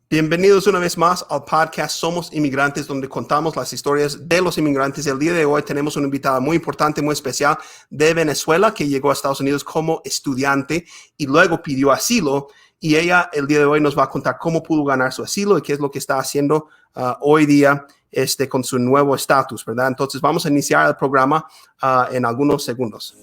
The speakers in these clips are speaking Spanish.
Bienvenidos una vez más al podcast Somos Inmigrantes, donde contamos las historias de los inmigrantes. El día de hoy tenemos una invitada muy importante, muy especial de Venezuela, que llegó a Estados Unidos como estudiante y luego pidió asilo. Y ella el día de hoy nos va a contar cómo pudo ganar su asilo y qué es lo que está haciendo hoy día con su nuevo estatus, ¿verdad? Entonces vamos a iniciar el programa en algunos segundos.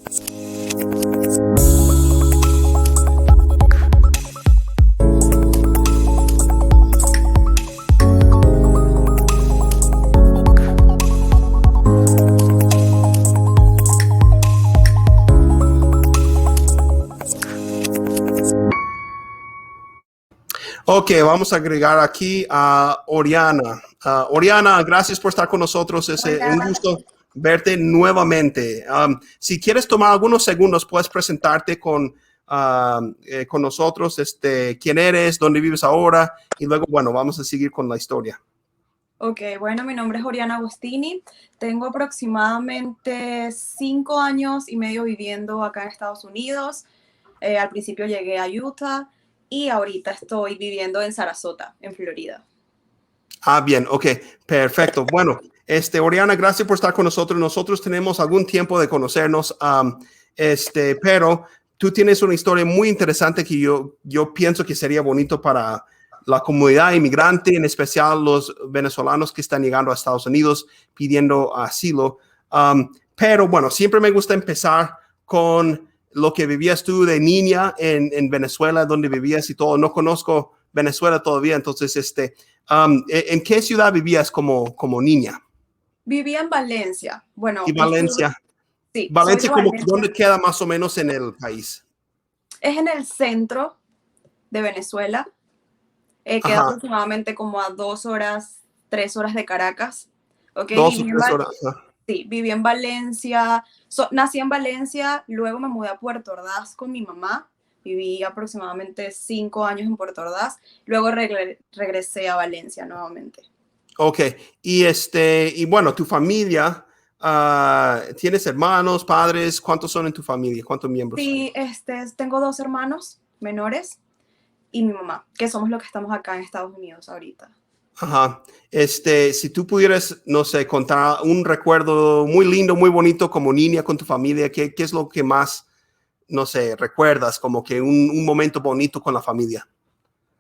Ok, vamos a agregar aquí a Oriana. Oriana, gracias por estar con nosotros. Es un Hola. gusto verte nuevamente. Si quieres tomar algunos segundos, puedes presentarte con nosotros, quién eres, dónde vives ahora, y luego, bueno, vamos a seguir con la historia. Ok, bueno, mi nombre es Oriana Agostini. Tengo aproximadamente 5 años y medio viviendo acá en Estados Unidos. Al principio llegué a Utah y ahorita estoy viviendo en Sarasota, en Florida. Bien, ok, perfecto. Bueno, Oriana, gracias por estar con nosotros. Nosotros tenemos algún tiempo de conocernos, pero tú tienes una historia muy interesante que yo pienso que sería bonito para la comunidad inmigrante, en especial los venezolanos que están llegando a Estados Unidos pidiendo asilo. Pero bueno, siempre me gusta empezar con lo que vivías tú de niña en Venezuela, donde vivías y todo. No conozco Venezuela todavía, entonces, ¿en qué ciudad vivías como niña? Vivía en Valencia. Bueno, Y Valencia. sí, soy Valencia, de como, Valencia. ¿dónde queda más o menos en el país? Es en el centro de Venezuela. Queda Ajá, aproximadamente como a 2 horas, 3 horas de Caracas. Ok, 2 o 3 horas. Ajá. sí, viví en Valencia, nací en Valencia, luego me mudé a Puerto Ordaz con mi mamá, viví aproximadamente 5 años en Puerto Ordaz, luego regresé a Valencia nuevamente. Ok, y bueno, tu familia, ¿tienes hermanos, padres? ¿Cuántos son en tu familia? ¿Cuántos miembros? Sí, tengo 2 hermanos menores y mi mamá, que somos los que estamos acá en Estados Unidos ahorita. Ajá. Si tú pudieras, no sé, contar un recuerdo muy lindo, muy bonito como niña con tu familia, ¿qué es lo que más, no sé, recuerdas? Como que un momento bonito con la familia.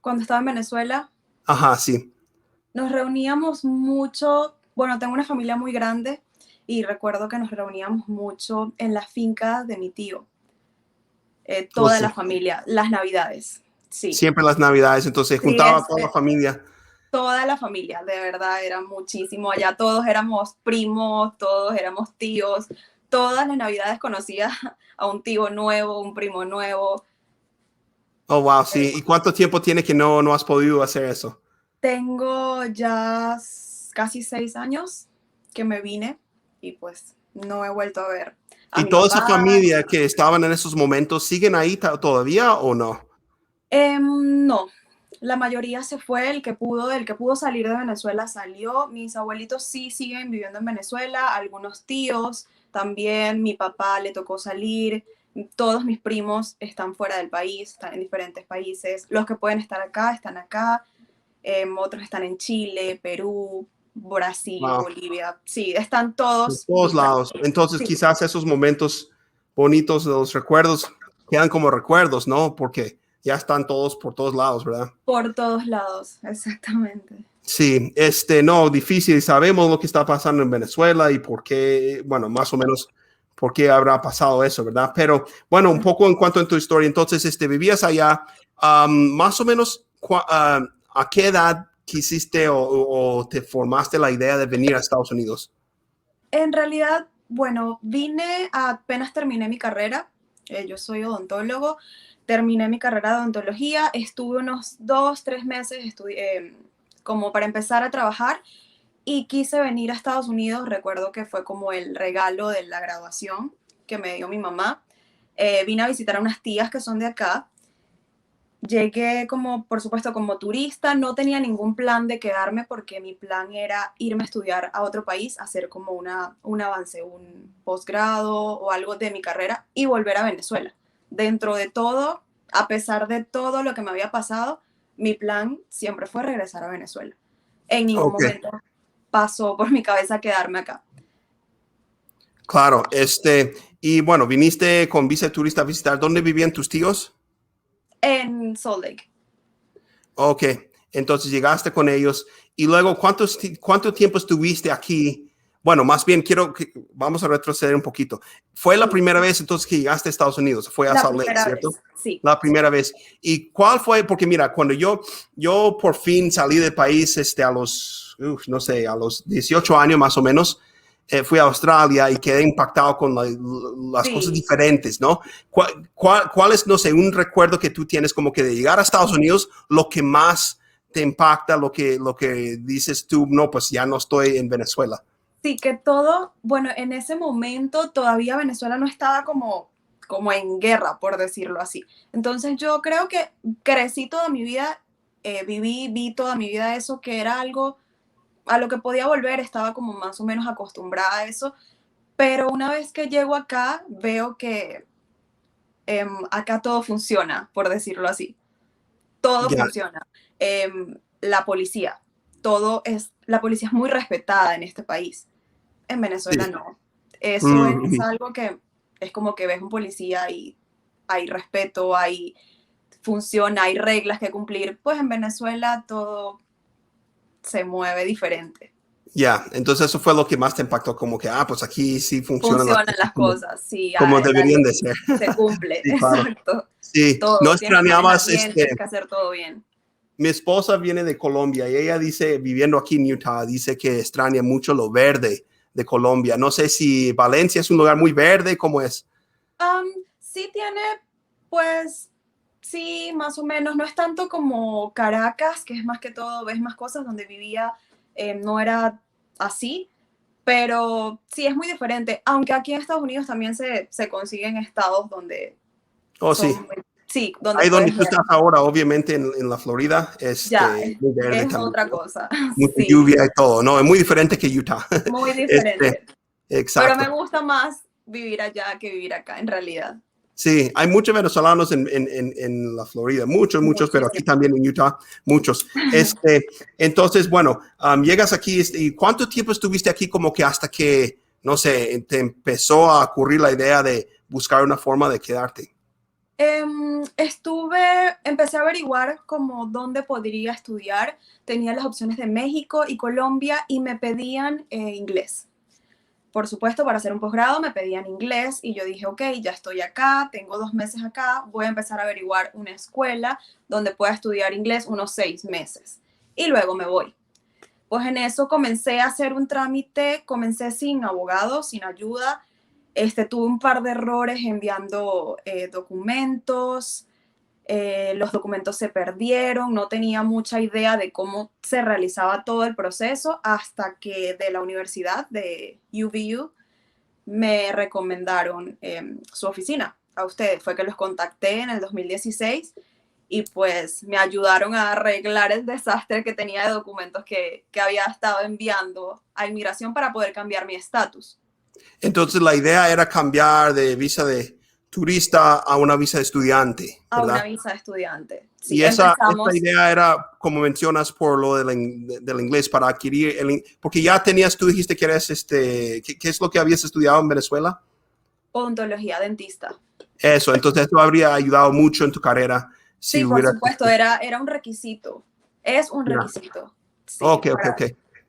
Cuando estaba en Venezuela, Ajá, sí. nos reuníamos mucho, bueno, tengo una familia muy grande y recuerdo que nos reuníamos mucho en la finca de mi tío, Oh, toda sí. la familia, las navidades, sí. Siempre las navidades, entonces Sí, juntaba a toda la familia. toda la familia, de verdad, era muchísimo. Allá todos éramos primos, todos éramos tíos. Todas las navidades conocía a un tío nuevo, un primo nuevo. Oh, wow, Eh, sí. ¿Y cuánto tiempo tiene que no has podido hacer eso? Tengo ya casi 6 años que me vine y pues no he vuelto a ver a ¿Y mi toda esa papá. familia que estaban en esos momentos siguen ahí todavía o no? No, la mayoría se fue, el que pudo salir de Venezuela salió. Mis abuelitos sí siguen viviendo en Venezuela, algunos tíos, también mi papá le tocó salir. Todos mis primos están fuera del país, están en diferentes países. Los que pueden estar acá, están acá. Otros están en Chile, Perú, Brasil, Wow, Bolivia. Sí, están de todos todos lados. dispersos. Entonces Sí, quizás esos momentos bonitos de los recuerdos quedan como recuerdos, ¿no? Porque ya están todos por todos lados, ¿verdad? por todos lados, exactamente. Sí, no, difícil. Sabemos lo que está pasando en Venezuela y por qué, bueno, más o menos por qué habrá pasado eso, ¿verdad? Pero bueno, un poco en cuanto a tu historia. Entonces, vivías allá, más o menos, ¿a qué edad quisiste o te formaste la idea de venir a Estados Unidos? En realidad, bueno, vine apenas terminé mi carrera. Yo soy odontólogo. Terminé mi carrera de odontología. Estuve unos 2, 3 meses como para empezar a trabajar y quise venir a Estados Unidos. Recuerdo que fue como el regalo de la graduación que me dio mi mamá. Vine a visitar a unas tías que son de acá. Llegué como, por supuesto, como turista, no tenía ningún plan de quedarme porque mi plan era irme a estudiar a otro país, hacer como un avance, un posgrado o algo de mi carrera y volver a Venezuela. Dentro de todo, a pesar de todo lo que me había pasado, mi plan siempre fue regresar a Venezuela. En ningún Ok, momento pasó por mi cabeza quedarme acá. claro. Y bueno, viniste con visa de turista a visitar. ¿Dónde vivían tus tíos? En Salt Lake. Ok, entonces llegaste con ellos y luego, ¿cuánto tiempo estuviste aquí? Bueno, más bien vamos a retroceder un poquito. Fue la Sí, primera vez entonces que llegaste a Estados Unidos, fue a la Salt Lake, primera ¿cierto? vez, sí. La primera vez. ¿Y cuál fue? Porque mira, cuando yo por fin salí del país, a los, no sé, a los 18 años más o menos, fui a Australia y quedé impactado con las cosas Sí, diferentes, ¿no? ¿Cuál es, no sé, un recuerdo que tú tienes como que de llegar a Estados Unidos, lo que más te impacta, lo que dices tú, no, pues ya no estoy en Venezuela? sí, que todo, bueno, en ese momento todavía Venezuela no estaba como en guerra, por decirlo así. Entonces yo creo que crecí toda mi vida, vi toda mi vida eso, que era algo a lo que podía volver, estaba como más o menos acostumbrada a eso, pero una vez que llego acá, veo que acá todo funciona, por decirlo así. Todo Ya, funciona. La policía, la policía es muy respetada en este país. En Venezuela sí. no. Eso es Mm, algo que es como que ves un policía y hay respeto, funciona, hay reglas que cumplir. Pues en Venezuela todo se mueve diferente. ya, entonces eso fue lo que más te impactó, como que, pues aquí sí funcionan las Funcionan cosas las cosas, sí, como la deberían de ley ser. se cumple, Sí, claro. exacto. Sí, no Todo, tienes que manejar extrañabas, bien, tienes que hacer todo bien. mi esposa viene de Colombia y ella dice, viviendo aquí en Utah, dice que extraña mucho lo verde de Colombia. No sé si Valencia es un lugar muy verde, ¿cómo es? Sí tiene, pues, sí, más o menos, no es tanto como Caracas, que es más que todo, ves más cosas donde vivía, no era así, pero sí es muy diferente, aunque aquí en Estados Unidos también se consiguen estados donde Oh, sí. sí, donde Ahí donde puedes tú ver, estás ahora, obviamente en la Florida, ya, muy verde es también, otra ¿no? cosa, Mucha sí, lluvia y todo, ¿no? Es muy diferente que Utah. muy Este, diferente, pero me exacto. gusta más vivir allá que vivir acá, en realidad, Sí, hay muchos venezolanos en la Florida, muchos, pero aquí muchísimo. también en Utah, muchos. Entonces, bueno, llegas aquí, ¿y cuánto tiempo estuviste aquí como que hasta que, no sé, te empezó a ocurrir la idea de buscar una forma de quedarte? Empecé a averiguar como dónde podría estudiar. Tenía las opciones de México y Colombia y me pedían inglés. Por supuesto, para hacer un posgrado me pedían inglés y yo dije, ok, ya estoy acá, tengo 2 meses acá, voy a empezar a averiguar una escuela donde pueda estudiar inglés unos 6 meses y luego me voy. Pues en eso comencé a hacer un trámite, comencé sin abogado, sin ayuda. Tuve un par de errores enviando documentos, los documentos se perdieron, no tenía mucha idea de cómo se realizaba todo el proceso hasta que de la universidad de UVU me recomendaron su oficina a ustedes. Fue que los contacté en el 2016 y pues me ayudaron a arreglar el desastre que tenía de documentos que había estado enviando a inmigración para poder cambiar mi estatus Entonces, la idea era cambiar de visa de turista a una visa de estudiante, a una ¿verdad? visa de estudiante. Sí, Y esta empezamos. idea era, como mencionas, por lo del inglés, para adquirir porque ya tenías, tú dijiste que eres, ¿qué es lo que habías estudiado en Venezuela? Odontología dentista. Eso, entonces esto habría ayudado mucho en tu carrera si Sí, por hubieras. supuesto, era un requisito. Es un Ya. requisito. Sí, Ok, ok, ok.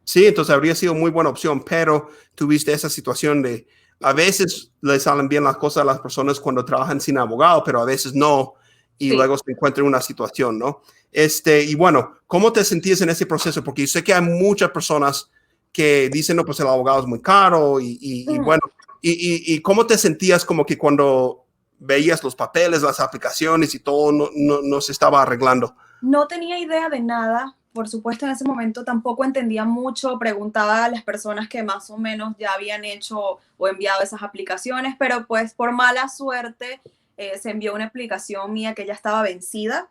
Sí, entonces habría sido muy buena opción, pero tuviste esa situación de, a veces le salen bien las cosas a las personas cuando trabajan sin abogado, pero a veces no, y sí. luego se encuentra en una situación, ¿no? Y bueno, ¿cómo te sentías en ese proceso? Porque yo sé que hay muchas personas que dicen, no, pues el abogado es muy caro, y Mm. bueno, y ¿cómo te sentías como que cuando veías los papeles, las aplicaciones y todo no se estaba arreglando? No tenía idea de nada. Por supuesto, en ese momento tampoco entendía mucho. Preguntaba a las personas que más o menos ya habían hecho o enviado esas aplicaciones, pero pues por mala suerte se envió una aplicación mía que ya estaba vencida,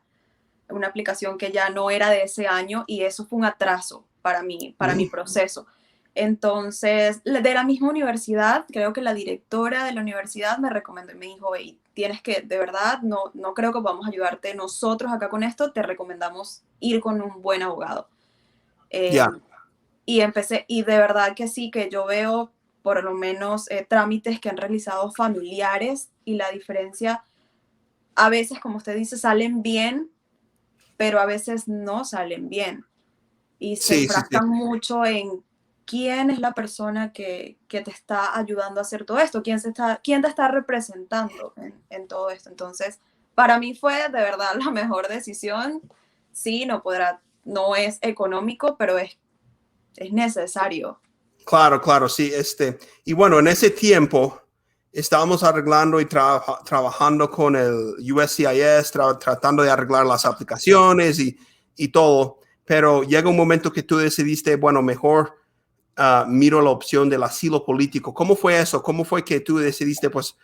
una aplicación que ya no era de ese año y eso fue un atraso para mi Mm. proceso. Entonces, de la misma universidad, creo que la directora de la universidad me recomendó y me dijo, hey, tienes que, de verdad, no creo que podamos ayudarte nosotros acá con esto, te recomendamos ir con un buen abogado. Ya. Y empecé, y de verdad que sí, que yo veo por lo menos trámites que han realizado familiares y la diferencia, a veces, como usted dice, salen bien, pero a veces no salen bien. Y se Sí, sí, sí. enfrascan mucho en quién es la persona que te está ayudando a hacer todo esto, quién te está representando en todo esto. Entonces, para mí fue de verdad la mejor decisión. Sí, no es económico, pero es necesario. Claro, claro, sí. Y bueno, en ese tiempo estábamos arreglando y trabajando con el USCIS, tratando de arreglar las aplicaciones y todo. Pero llega un momento que tú decidiste, bueno, mejor miro la opción del asilo político. ¿Cómo fue eso? ¿Cómo fue que tú decidiste, pues,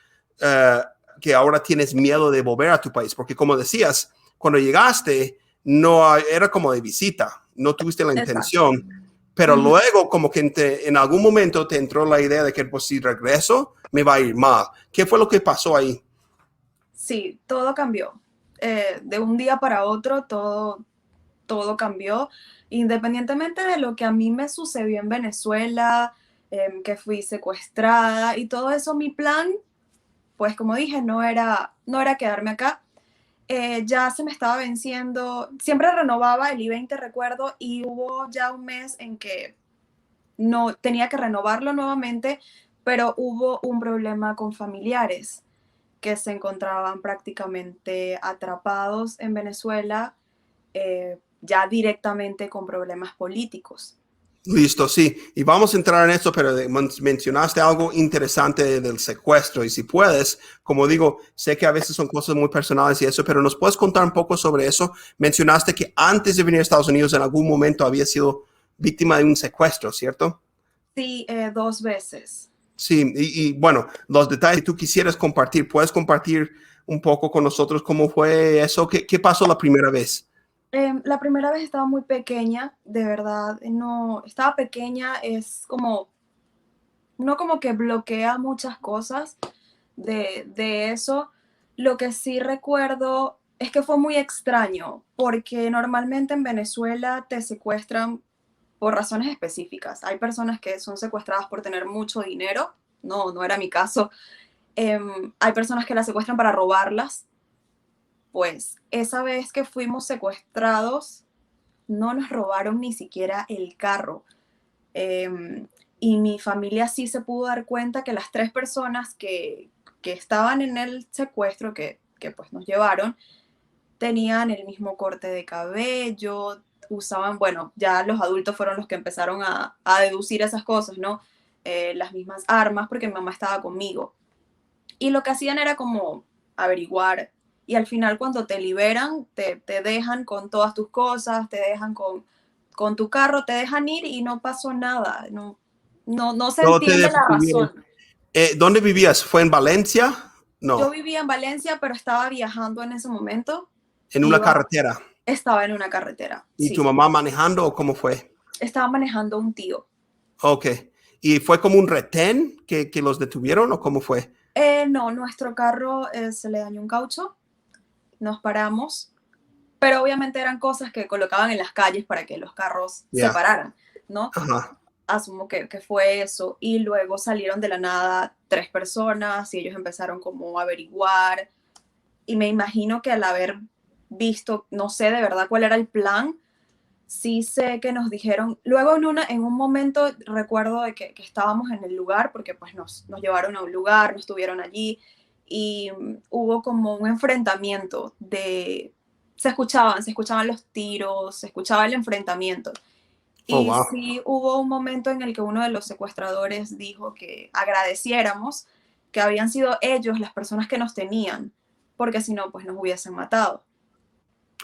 uh, que ahora tienes miedo de volver a tu país? Porque como decías, cuando llegaste, no era como de visita, no tuviste la Exacto. intención, pero Ujú. luego como que en algún momento te entró la idea de que, pues, si regreso, me va a ir mal. ¿Qué fue lo que pasó ahí? Sí, todo cambió. De un día para otro, todo cambió, independientemente de lo que a mí me sucedió en Venezuela, que fui secuestrada y todo eso, mi plan, pues como dije, no era quedarme acá. Ya se me estaba venciendo, siempre renovaba el I-20, recuerdo, y hubo ya un mes en que no tenía que renovarlo nuevamente, pero hubo un problema con familiares que se encontraban prácticamente atrapados en Venezuela, ya directamente con problemas políticos. Listo, sí. Y vamos a entrar en esto, pero mencionaste algo interesante del secuestro. Y si puedes, como digo, sé que a veces son cosas muy personales y eso, pero ¿nos puedes contar un poco sobre eso? Mencionaste que antes de venir a Estados Unidos en algún momento había sido víctima de un secuestro, ¿cierto? Sí, 2 veces. Sí, y bueno, los detalles que tú quisieras compartir, ¿puedes compartir un poco con nosotros cómo fue eso? ¿Qué pasó la primera vez? La primera vez estaba muy pequeña, de verdad, no, estaba pequeña, es como, uno como que bloquea muchas cosas de eso. Lo que sí recuerdo es que fue muy extraño, porque normalmente en Venezuela te secuestran por razones específicas. Hay personas que son secuestradas por tener mucho dinero, no era mi caso. Hay personas que las secuestran para robarlas. Pues esa vez que fuimos secuestrados, no nos robaron ni siquiera el carro. Em, y mi familia sí se pudo dar cuenta que las 3 personas que estaban en el secuestro, que pues nos llevaron, tenían el mismo corte de cabello, usaban, bueno, ya los adultos fueron los que empezaron a deducir esas cosas, ¿no? Las mismas armas, porque mi mamá estaba conmigo. Y lo que hacían era como averiguar. Y al final cuando te liberan, te dejan con todas tus cosas, te dejan con tu carro, te dejan ir y no pasó nada. No se No te entiende la detuvieron. razón. ¿Dónde vivías? ¿Fue en Valencia? Yo No, vivía en Valencia, pero estaba viajando en ese momento. en una Iba, carretera. estaba en una carretera, ¿Y tu sí. mamá manejando o cómo fue? Estaba manejando un tío. Ok. ¿Y fue como un retén que los detuvieron o cómo fue? No, nuestro carro se le dañó un caucho, nos paramos, pero obviamente eran cosas que colocaban en las calles para que los carros se Ya. pararan, ¿no? Ajá. Asumo que fue eso. Y luego salieron de la nada 3 personas y ellos empezaron como a averiguar. Y me imagino que al haber visto, no sé de verdad cuál era el plan, sí sé que nos dijeron, luego en un momento recuerdo de que estábamos en el lugar, porque pues nos llevaron a un lugar, nos estuvieron allí y hubo como un enfrentamiento se escuchaban los tiros, se escuchaba el enfrentamiento. Oh, Y wow. sí hubo un momento en el que uno de los secuestradores dijo que agradeciéramos que habían sido ellos las personas que nos tenían, porque si no, pues nos hubiesen matado.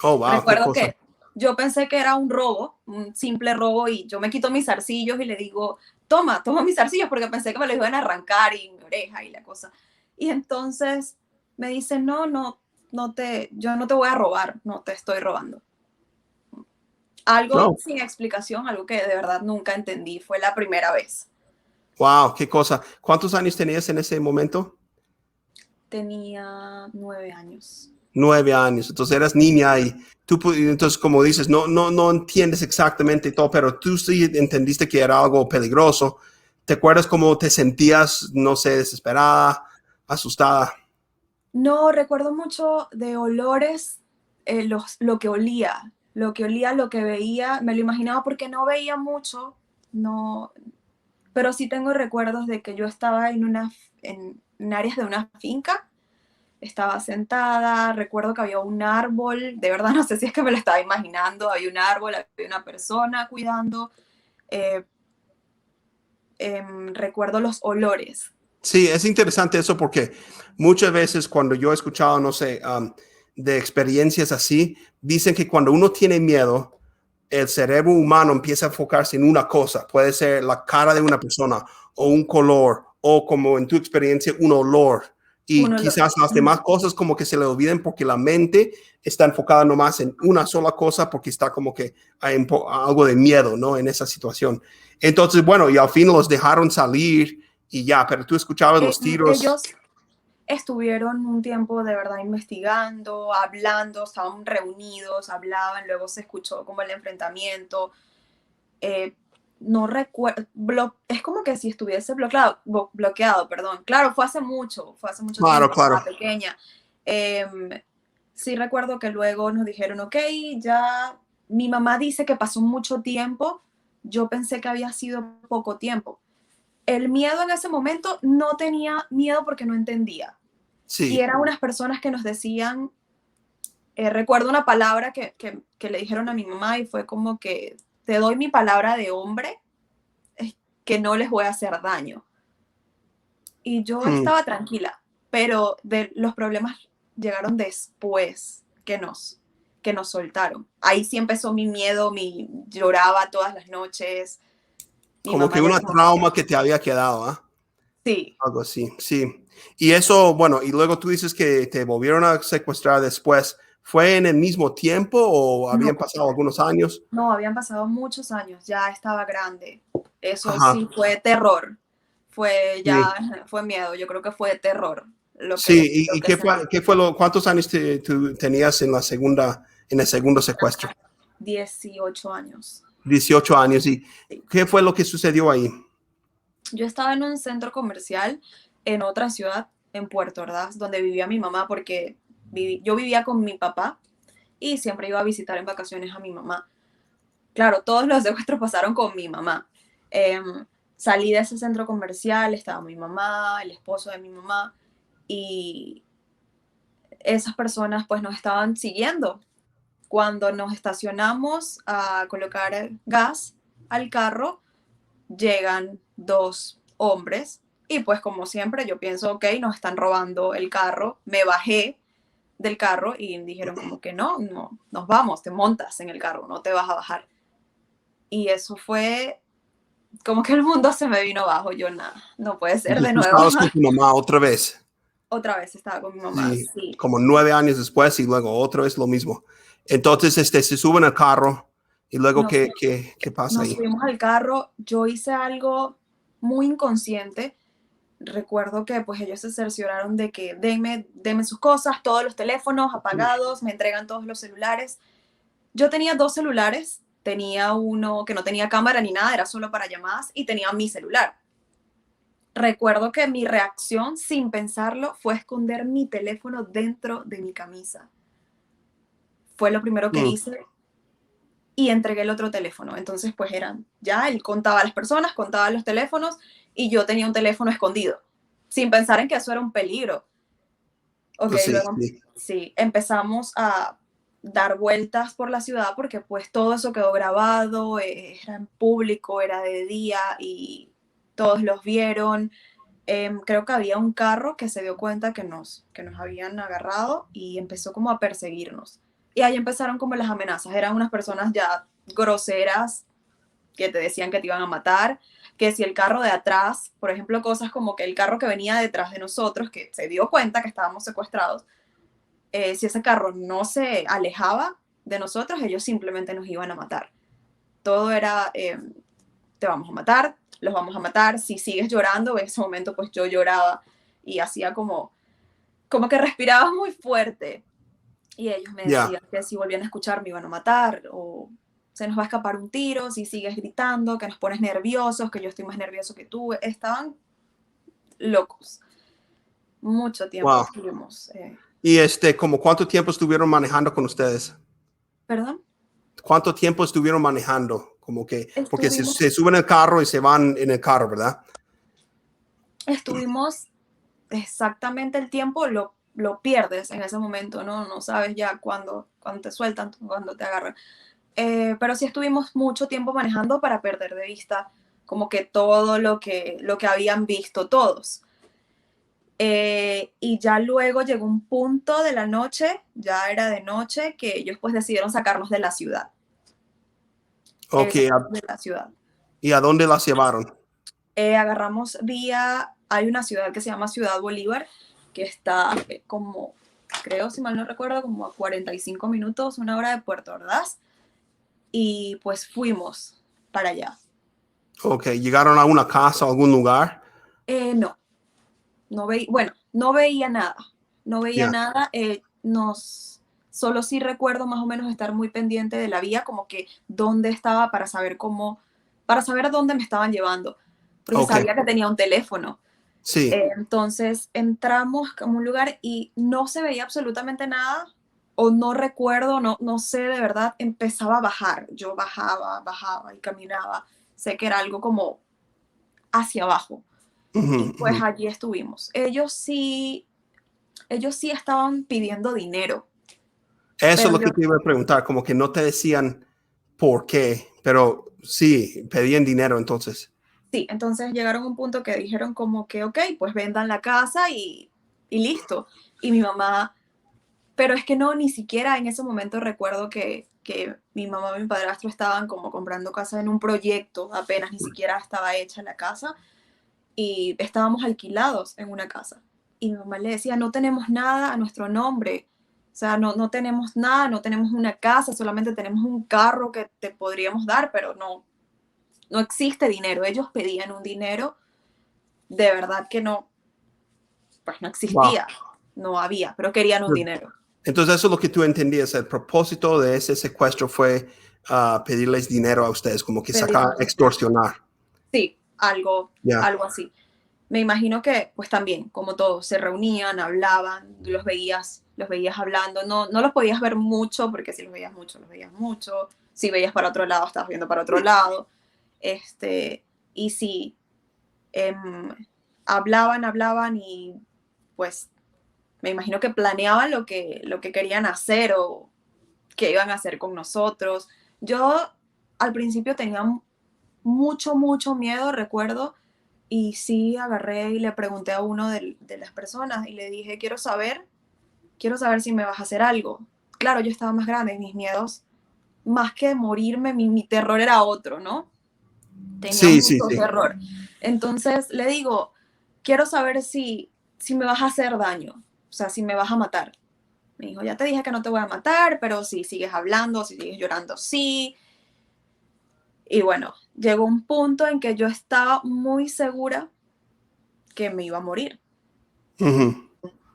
Oh, wow, qué Recuerdo cosa. que yo pensé que era un robo, un simple robo, y yo me quito mis zarcillos y le digo, toma mis zarcillos, porque pensé que me los iban a arrancar y mi oreja y la cosa. Y entonces me dice, yo no te voy a robar, no te estoy robando. Algo Oh, sin explicación, algo que de verdad nunca entendí, fue la primera vez. wow, qué cosa. ¿Cuántos años tenías en ese momento? Tenía 9 años. 9 años, entonces eras niña y tú, entonces como dices, no entiendes exactamente todo, pero tú sí entendiste que era algo peligroso. ¿Te acuerdas cómo te sentías, no sé, desesperada, asustada? No, recuerdo mucho de olores, lo que olía, lo que veía, me lo imaginaba porque no veía mucho, no, pero sí tengo recuerdos de que yo estaba en áreas de una finca, estaba sentada, recuerdo que había un árbol, de verdad no sé si es que me lo estaba imaginando, había un árbol, había una persona cuidando, eh, recuerdo los olores. Sí, es interesante eso porque muchas veces cuando yo he escuchado, no sé, de experiencias así, dicen que cuando uno tiene miedo, el cerebro humano empieza a enfocarse en una cosa. Puede ser la cara de una persona o un color o como en tu experiencia, un olor. Un Y olor. quizás las Ujú. demás cosas como que se le olviden porque la mente está enfocada nomás en una sola cosa porque está como que hay algo de miedo, ¿no? En esa situación. Entonces, bueno, y al fin los dejaron salir y ya, pero tú escuchabas los tiros. Ellos estuvieron un tiempo de verdad investigando, hablando, estaban reunidos, hablaban, luego se escuchó como el enfrentamiento. eh, no recuerdo, es como que si estuviese bloqueado, perdón. Claro, fue hace mucho Claro, tiempo, claro. estaba pequeña. Em, sí recuerdo que luego nos dijeron, ok, ya mi mamá dice que pasó mucho tiempo, yo pensé que había sido poco tiempo. El miedo en ese momento no tenía miedo porque no entendía. Y Sí, eran unas personas que nos decían, recuerdo una palabra que le dijeron a mi mamá y fue como que te doy mi palabra de hombre que no les voy a hacer daño. Y yo mm, estaba tranquila, pero los problemas llegaron después que nos soltaron. Ahí sí empezó mi miedo, lloraba todas las noches, mi como mamá que en una ese momento. trauma que te había quedado, ¿ah? Sí, Algo así, sí. Y eso, bueno, y luego tú dices que te volvieron a secuestrar después. ¿Fue en el mismo tiempo o no, habían pasado algunos años? no, habían pasado muchos años, ya estaba grande. Eso sí Ajá, fue terror, fue ya, sí. fue miedo, yo creo que fue terror Sí, lo ¿y que sentí. qué fue cuántos años tú tenías en en el segundo secuestro? 18 años. 18 años. ¿Y Sí. qué fue lo que sucedió ahí? Yo estaba en un centro comercial en otra ciudad, en Puerto Ordaz, donde vivía mi mamá, porque yo vivía con mi papá y siempre iba a visitar en vacaciones a mi mamá. Claro, todos los secuestros pasaron con mi mamá. Em, Salí de ese centro comercial, estaba mi mamá, el esposo de mi mamá, y esas personas pues nos estaban siguiendo. Cuando nos estacionamos a colocar gas al carro, llegan dos hombres y pues como siempre yo pienso, ok, nos están robando el carro, me bajé del carro y dijeron como que no, no, nos vamos, te montas en el carro, no te vas a bajar. Y eso fue como que el mundo se me vino abajo, yo nada, no puede ser Entonces de tú nuevo. estabas con tu mamá otra vez. Otra vez estaba con mi mamá, Sí, sí. como 9 años después y luego otra vez lo mismo. Entonces, se suben al carro y luego, Nos, qué pasa nos ahí? subimos al carro, yo hice algo muy inconsciente. Recuerdo que pues ellos se cercioraron de que denme sus cosas, todos los teléfonos apagados, me entregan todos los celulares. Yo tenía dos celulares, tenía uno que no tenía cámara ni nada, era solo para llamadas y tenía mi celular. Recuerdo que mi reacción, sin pensarlo, fue esconder mi teléfono dentro de mi camisa. Fue lo primero que Mm, hice y entregué el otro teléfono. Entonces, pues ya él contaba a las personas, contaba los teléfonos y yo tenía un teléfono escondido, sin pensar en que eso era un peligro. Ok, pues sí, luego sí. sí, empezamos a dar vueltas por la ciudad porque pues todo eso quedó grabado, era en público, era de día y todos los vieron. Creo que había un carro que se dio cuenta que nos habían agarrado y empezó como a perseguirnos. Y ahí empezaron como las amenazas. Eran unas personas ya groseras que te decían que te iban a matar, que si el carro de atrás, por ejemplo, cosas como que el carro que venía detrás de nosotros, que se dio cuenta que estábamos secuestrados, si ese carro no se alejaba de nosotros, ellos simplemente nos iban a matar. Todo era, te vamos a matar, los vamos a matar, si sigues llorando, en ese momento pues yo lloraba y hacía como como que respiraba muy fuerte. Y ellos me Ya. decían que si volvían a escuchar me iban a matar o se nos va a escapar un tiro si sigues gritando, que nos pones nerviosos, que yo estoy más nervioso que tú. Estaban locos. Mucho tiempo Wow. estuvimos. Y como cuánto tiempo estuvieron manejando con ustedes? ¿Perdón? ¿Cuánto tiempo estuvieron manejando? Como que, porque Estuvimos, se suben al carro y se van en el carro, ¿verdad? estuvimos exactamente el tiempo, lo pierdes en ese momento, ¿no? No sabes ya cuándo te sueltan, cuándo te agarran. Pero sí estuvimos mucho tiempo manejando para perder de vista como que todo lo que habían visto todos. Y ya luego llegó un punto de la noche, ya era de noche, que ellos pues decidieron sacarnos de la ciudad. Ok. De la ciudad. ¿Y a dónde las llevaron? Agarramos hay una ciudad que se llama Ciudad Bolívar, que está como, creo, si mal no recuerdo, como a 45 minutos, una hora de Puerto Ordaz, y pues fuimos para allá. Ok. ¿Llegaron a una casa, a algún lugar? No, bueno, no veía nada, no veía Ya. nada, solo sí recuerdo más o menos estar muy pendiente de la vía, como que dónde estaba para saber dónde me estaban llevando, porque Ok. sabía que tenía un teléfono. Sí. Entonces entramos a un lugar y no se veía absolutamente nada, o no recuerdo, no sé de verdad, empezaba a bajar. Yo bajaba y caminaba. Sé que era algo como hacia abajo. Ujú, Y pues ujú. allí estuvimos. Ellos sí estaban pidiendo dinero, Eso es pero lo yo que te iba a preguntar, como que no te decían por qué, pero sí, pedían dinero entonces. sí, entonces llegaron a un punto que dijeron como que, ok, pues vendan la casa y listo. Y mi mamá, pero es que no, ni siquiera en ese momento recuerdo que mi mamá y mi padrastro estaban como comprando casa en un proyecto, apenas ni siquiera estaba hecha la casa y estábamos alquilados en una casa. Y mi mamá le decía, no tenemos nada a nuestro nombre, o sea, no tenemos nada, no tenemos una casa, solamente tenemos un carro que te podríamos dar, pero no existe dinero. Ellos pedían un dinero, de verdad que no, pues no Wow. existía, no había, pero querían un dinero. Entonces eso es lo que tú entendías. El propósito de ese secuestro fue pedirles dinero a ustedes, como que sacar, Pedirnos dinero. extorsionar. Sí, algo, Ya. algo así. Me imagino que, pues también, como todos, se reunían, hablaban, los veías hablando, no los podías ver mucho, porque si los veías mucho, si veías para otro lado, estabas viendo para otro lado, y si hablaban y pues me imagino que planeaban lo que querían hacer o qué iban a hacer con nosotros. Yo al principio tenía mucho, mucho miedo, recuerdo, y sí agarré y le pregunté a uno de las personas y le dije, quiero saber si me vas a hacer algo. Claro, yo estaba más grande y mis miedos, más que morirme, mi terror era otro, ¿no? Tenía Sí, sí, mucho sí. terror. Entonces le digo, quiero saber si me vas a hacer daño, o sea, si me vas a matar. Me dijo, ya te dije que no te voy a matar, pero si sigues hablando, si sigues llorando, sí. Y bueno, llegó un punto en que yo estaba muy segura que me iba a morir. Ujú.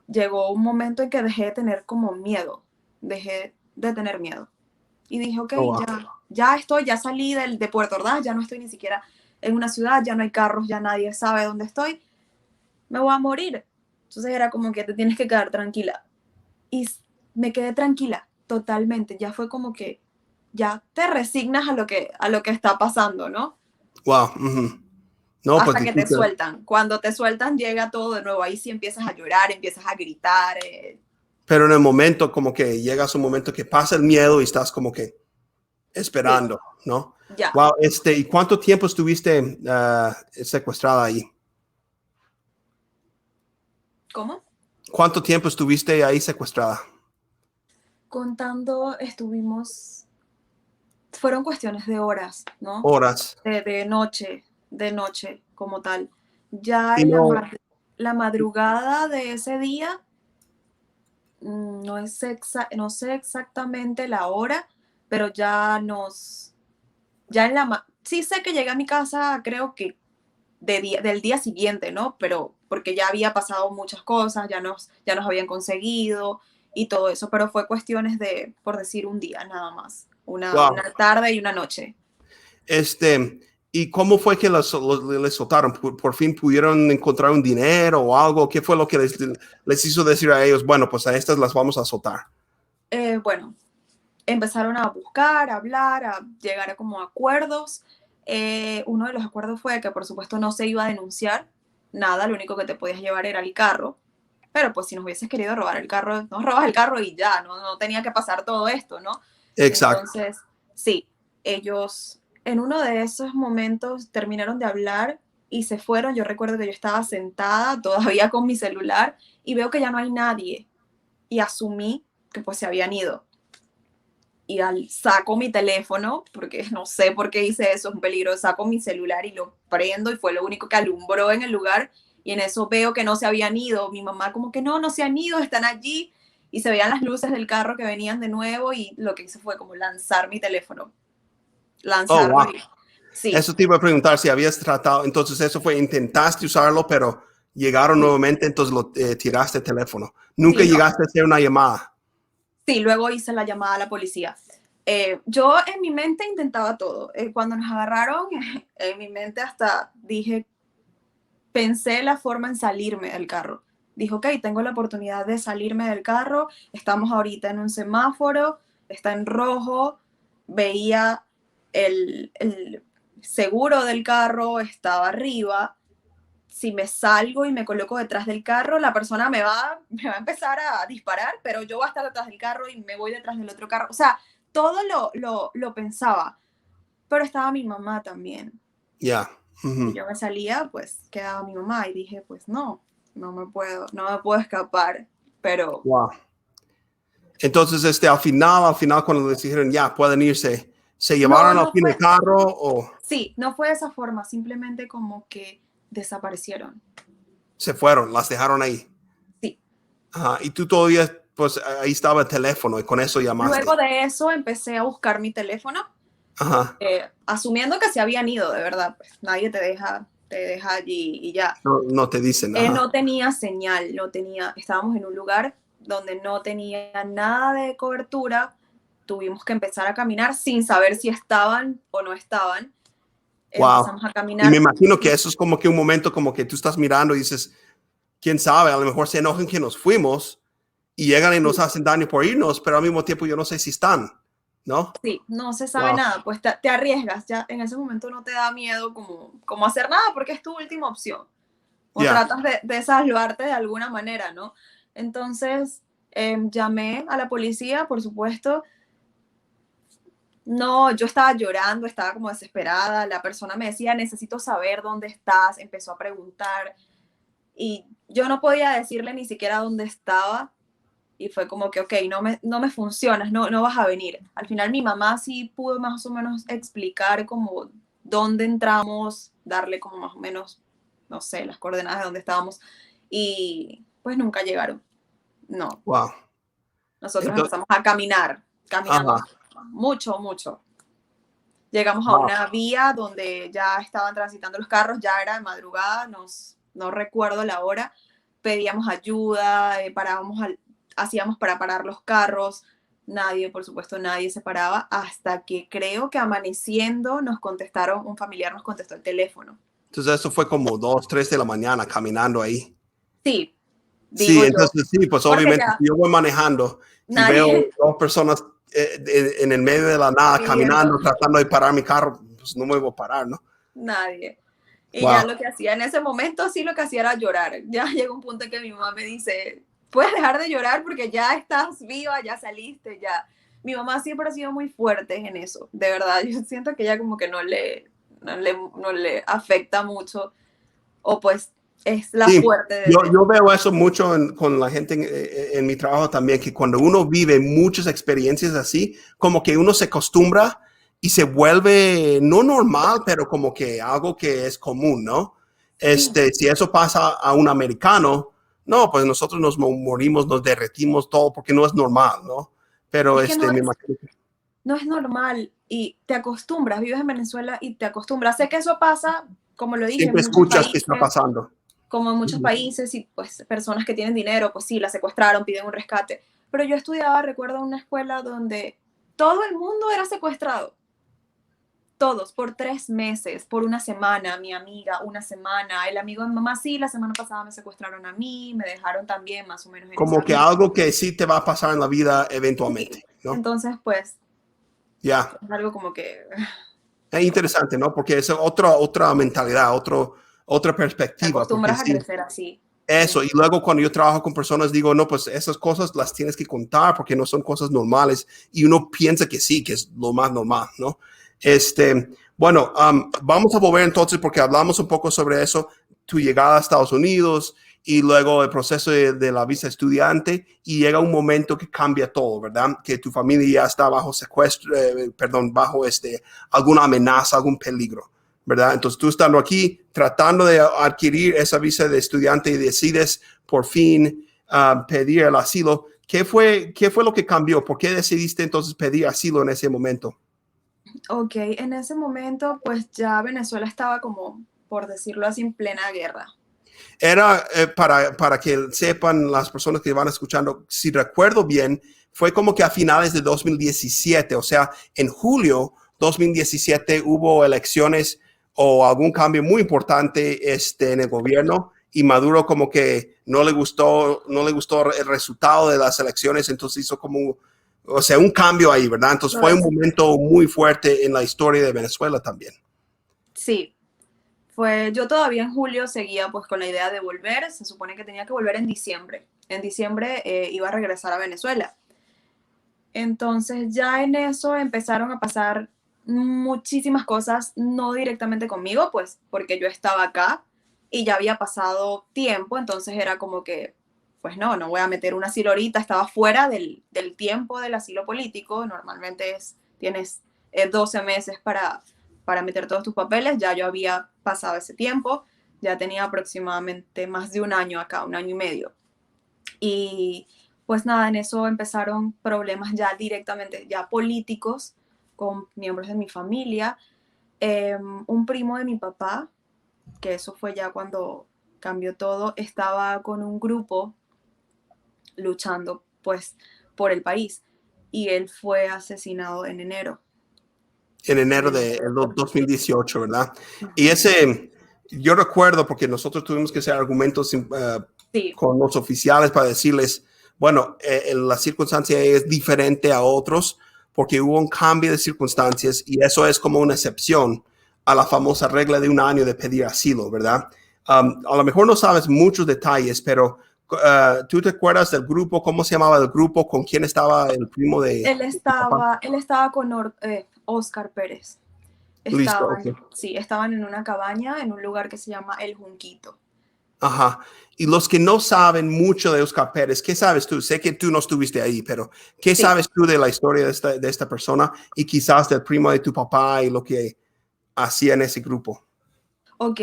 Llegó un momento en que dejé de tener como miedo, dejé de tener miedo. Y dije, ok, Oh, wow. ya salí de Puerto Ordaz, ya no estoy ni siquiera en una ciudad, ya no hay carros, ya nadie sabe dónde estoy, me voy a morir. Entonces era como que te tienes que quedar tranquila. Y me quedé tranquila, totalmente. Ya fue como que ya te resignas a lo que está pasando, ¿no? Wow. Ujú. No, pues Hasta que te dijiste, sueltan. Cuando te sueltan llega todo de nuevo. Ahí sí empiezas a llorar, empiezas a gritar. pero en el momento como que llegas a un momento que pasa el miedo y estás como que Sí, esperando, ¿no? ya. Wow, ¿y cuánto tiempo estuviste secuestrada ahí? ¿Cómo? ¿Cuánto tiempo estuviste ahí secuestrada? Contando fueron cuestiones de horas, ¿no? Horas. De noche como tal. Ya Y en la, no, ma- la madrugada de ese día, no sé exactamente la hora, pero ya sí sé que llegué a mi casa, creo que del día siguiente, ¿no? Pero porque ya había pasado muchas cosas, ya nos habían conseguido y todo eso, pero fue cuestiones de, por decir, un día nada más, una Wow. tarde y una noche. ¿Y cómo fue que les soltaron? ¿Por fin pudieron encontrar un dinero o algo? ¿Qué fue lo que les hizo decir a ellos, bueno, pues a estas las vamos a soltar? Bueno, empezaron a buscar, a hablar, a llegar a como acuerdos. Uno de los acuerdos fue que por supuesto no se iba a denunciar nada, lo único que te podías llevar era el carro, pero pues si nos hubieses querido robar el carro, nos robas el carro y ya, no tenía que pasar todo esto, ¿no? Exacto. Entonces, sí, ellos en uno de esos momentos terminaron de hablar y se fueron. Yo recuerdo que yo estaba sentada todavía con mi celular y veo que ya no hay nadie y asumí que pues se habían ido. Y saco mi teléfono, porque no sé por qué hice eso, es un peligro, saco mi celular y lo prendo y fue lo único que alumbró en el lugar y en eso veo que no se habían ido. Mi mamá como que no se han ido, están allí y se veían las luces del carro que venían de nuevo y lo que hice fue como lanzar mi teléfono, Oh, lanzarlo wow. y sí, Eso te iba a preguntar si habías tratado, entonces eso fue, intentaste usarlo, pero llegaron sí, nuevamente, entonces lo tiraste el teléfono. Nunca sí, no, llegaste a hacer una llamada. sí, luego hice la llamada a la policía. Yo en mi mente intentaba todo. Cuando nos agarraron, en mi mente hasta dije, pensé la forma en salirme del carro. Dijo, ok, tengo la oportunidad de salirme del carro, estamos ahorita en un semáforo, está en rojo, veía el seguro del carro, estaba arriba. Si me salgo y me coloco detrás del carro, la persona me va a empezar a disparar, pero yo voy a estar detrás del carro y me voy detrás del otro carro. O sea, todo lo pensaba, pero estaba mi mamá también. Ya. Si Ujú. yo me salía, pues quedaba mi mamá y dije, pues no me puedo escapar, pero Wow. Entonces, al final, cuando les dijeron ya pueden irse, ¿se no, llevaron al no fin el fue, carro o sí, no fue de esa forma, simplemente como que desaparecieron. se fueron, las dejaron ahí? Sí. Ajá. Y tú todavía, pues ahí estaba el teléfono y con eso Luego llamaste. de eso empecé a buscar mi teléfono, Ajá. asumiendo que se habían ido, de verdad, pues nadie te deja allí y ya. No, no te dicen, ajá. No tenía señal, estábamos en un lugar donde no tenía nada de cobertura, tuvimos que empezar a caminar sin saber si estaban o no estaban. Wow. Empezamos a Y me caminar. imagino que eso es como que un momento como que tú estás mirando y dices, quién sabe, a lo mejor se enojan que nos fuimos y llegan y nos Sí, hacen daño por irnos, pero al mismo tiempo yo no sé si están, ¿no? sí, no se sabe Wow. nada, pues te arriesgas, ya en ese momento no te da miedo como hacer nada porque es tu última opción, o Ya. tratas de salvarte de alguna manera, ¿no? Entonces, llamé a la policía, por supuesto. No, yo estaba llorando, estaba como desesperada. La persona me decía, necesito saber dónde estás. Empezó a preguntar y yo no podía decirle ni siquiera dónde estaba. Y fue como que, ok, no me funcionas, no vas a venir. Al final mi mamá sí pudo más o menos explicar como dónde entramos, darle como más o menos, no sé, las coordenadas de dónde estábamos. Y pues nunca llegaron. No, Wow. nosotros Entonces, empezamos a caminar, ajá. caminamos mucho, mucho. Llegamos a Wow. una vía donde ya estaban transitando los carros, ya era de madrugada, no recuerdo la hora, pedíamos ayuda, hacíamos para parar los carros, nadie, por supuesto, nadie se paraba, hasta que creo que amaneciendo un familiar nos contestó el teléfono. Entonces eso fue como 2, 3 de la mañana caminando ahí. Sí, Sí, digo yo, entonces sí, pues porque obviamente ya si yo voy manejando y veo nadie, 2 personas en el medio de la nada corriendo, caminando, tratando de parar mi carro, pues no me voy a parar, ¿no? nadie. Y ya Wow. lo que hacía en ese momento, sí lo que hacía era llorar. Ya llegó un punto en que mi mamá me dice, puedes dejar de llorar porque ya estás viva, ya saliste, ya. Mi mamá siempre ha sido muy fuerte en eso, de verdad. Yo siento que ella como que no le afecta mucho, o pues es la Sí, fuerte yo veo eso mucho con la gente en mi trabajo también, que cuando uno vive muchas experiencias así, como que uno se acostumbra y se vuelve no normal, pero como que algo que es común, ¿no? sí, Si eso pasa a un americano, no, pues nosotros nos morimos, nos derretimos todo porque no es normal, ¿no? Pero es que no me es, imagino que no es normal y te acostumbras, vives en Venezuela y te acostumbras. Sé que eso pasa, como lo dije, en siempre muchos escuchas que está países. pasando. como en muchos países, y pues personas que tienen dinero, pues sí, la secuestraron, piden un rescate. Pero yo estudiaba, recuerdo, en una escuela donde todo el mundo era secuestrado. Todos, por 3 meses, por una semana, mi amiga, una semana, el amigo de mi mamá, sí, la semana pasada me secuestraron a mí, me dejaron también más o menos en Como esa que misma. algo que sí te va a pasar en la vida Sí. eventualmente, ¿no? Entonces, pues, Ya. es algo como que Es interesante, ¿no? Porque es otra mentalidad, otra te perspectiva, porque acostumbras a sí, crecer así. Sí. eso. Y luego cuando yo trabajo con personas, digo, no, pues esas cosas las tienes que contar porque no son cosas normales. Y uno piensa que sí, que es lo más normal, ¿no? Bueno, vamos a volver entonces porque hablamos un poco sobre eso, tu llegada a Estados Unidos y luego el proceso de la visa estudiante y llega un momento que cambia todo, ¿verdad? Que tu familia ya está bajo secuestro, perdón, bajo alguna amenaza, algún peligro, ¿verdad? Entonces tú estando aquí tratando de adquirir esa visa de estudiante y decides por fin pedir el asilo. ¿Qué fue lo que cambió? ¿Por qué decidiste entonces pedir asilo en ese momento? Ok, en ese momento, pues ya Venezuela estaba como, por decirlo así, en plena guerra. Era para que sepan las personas que van escuchando, si recuerdo bien, fue como que a finales de 2017, o sea, en julio 2017 hubo elecciones o algún cambio muy importante en el gobierno y Maduro como que no le gustó el resultado de las elecciones, entonces hizo como, o sea, un cambio ahí, ¿verdad? Entonces Lo fue un des- momento muy fuerte en la historia de Venezuela también. Sí, yo todavía en julio seguía pues con la idea de volver, se supone que tenía que volver en diciembre. En diciembre iba a regresar a Venezuela. Entonces ya en eso empezaron a pasar muchísimas cosas, no directamente conmigo, pues porque yo estaba acá y ya había pasado tiempo, entonces era como que, pues no voy a meter un asilo ahorita, estaba fuera del tiempo del asilo político, normalmente tienes 12 meses para meter todos tus papeles, ya yo había pasado ese tiempo, ya tenía aproximadamente más de un año acá, un año y medio. Y pues nada, en eso empezaron problemas ya directamente, ya políticos, con miembros de mi familia. Un primo de mi papá, que eso fue ya cuando cambió todo, estaba con un grupo luchando pues por el país y él fue asesinado en enero En enero del de 2018. 2018, ¿verdad? Y Ujú. ese, yo recuerdo, porque nosotros tuvimos que hacer argumentos Sí, con los oficiales para decirles, bueno, la circunstancia es diferente a otros porque hubo un cambio de circunstancias y eso es como una excepción a la famosa regla de un año de pedir asilo, ¿verdad? A lo mejor no sabes muchos detalles, pero ¿tú te acuerdas del grupo? ¿Cómo se llamaba el grupo? ¿Con quién estaba el primo de tu papá? él estaba con Oscar Pérez. Listo, ok. Estaban en una cabaña en un lugar que se llama El Junquito. Ajá. Y los que no saben mucho de Oscar Pérez, ¿qué sabes tú? Sé que tú no estuviste ahí, pero ¿qué Sí, sabes tú de la historia de esta persona y quizás del primo de tu papá y lo que hacía en ese grupo? ok,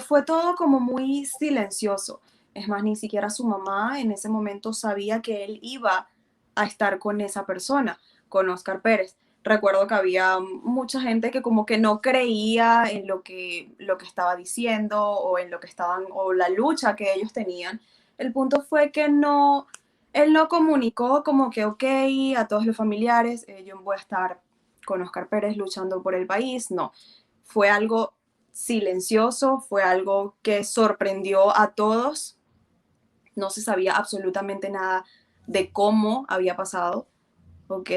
fue todo como muy silencioso. Es más, ni siquiera su mamá en ese momento sabía que él iba a estar con esa persona, con Oscar Pérez. Recuerdo que había mucha gente que como que no creía en lo que estaba diciendo o en lo que estaban, o la lucha que ellos tenían. El punto fue que él no comunicó como que, ok, a todos los familiares, yo voy a estar con Oscar Pérez luchando por el país. No, fue algo silencioso, fue algo que sorprendió a todos. No se sabía absolutamente nada de cómo había pasado, ¿ok?